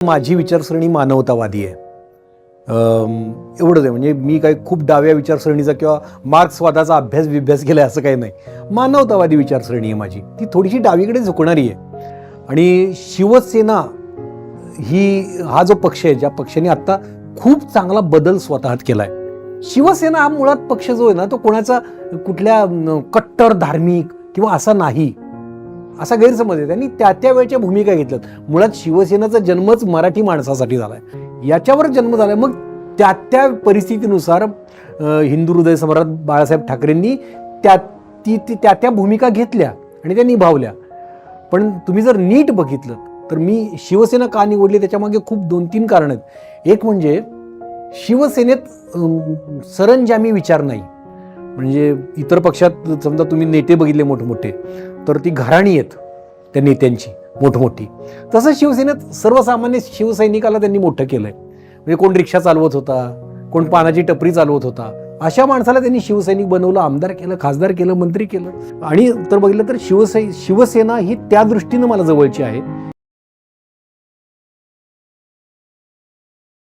माझी विचारसरणी मानवतावादी आहे. एवढंच आहे. म्हणजे मी काही खूप डाव्या विचारसरणीचा किंवा मार्क्सवादाचा अभ्यास केला असं काही नाही. मानवतावादी विचारसरणी आहे माझी. ती थोडीशी डावीकडे झुकणारी आहे. आणि शिवसेना हा जो पक्ष आहे, ज्या पक्षाने आत्ता खूप चांगला बदल स्वतःत केला आहे. शिवसेना हा मुळात पक्ष जो आहे ना, तो कोणाचा कुठल्या कट्टर धार्मिक किंवा असा नाही, असा गैरसमज आहे. त्यांनी त्या वेळच्या भूमिका घेतल्यात. मुळात शिवसेनेचा जन्मच मराठी माणसासाठी झालाय, याच्यावर जन्म झालाय. मग त्या परिस्थितीनुसार हिंदू हृदय सम्राट बाळासाहेब ठाकरेंनी त्या भूमिका घेतल्या आणि त्या निभावल्या. पण तुम्ही जर नीट बघितलं तर मी शिवसेना का निवडली त्याच्यामागे खूप 2-3 कारणं आहेत. एक म्हणजे शिवसेनेत सरंजामी विचार नाही. म्हणजे इतर पक्षात समजा तुम्ही नेते बघितले मोठमोठे, तर ती घराणी आहेत त्या नेत्यांची मोठमोठी. तसं शिवसेनेत सर्वसामान्य शिवसैनिकाला त्यांनी मोठं केलंय. म्हणजे कोण रिक्षा चालवत होता, कोण पानाची टपरी चालवत होता, अशा माणसाला त्यांनी शिवसैनिक बनवलं, आमदार केलं, खासदार केलं, मंत्री केलं. आणि तर बघितलं तर शिवसेना ही त्या दृष्टीनं मला जवळची आहे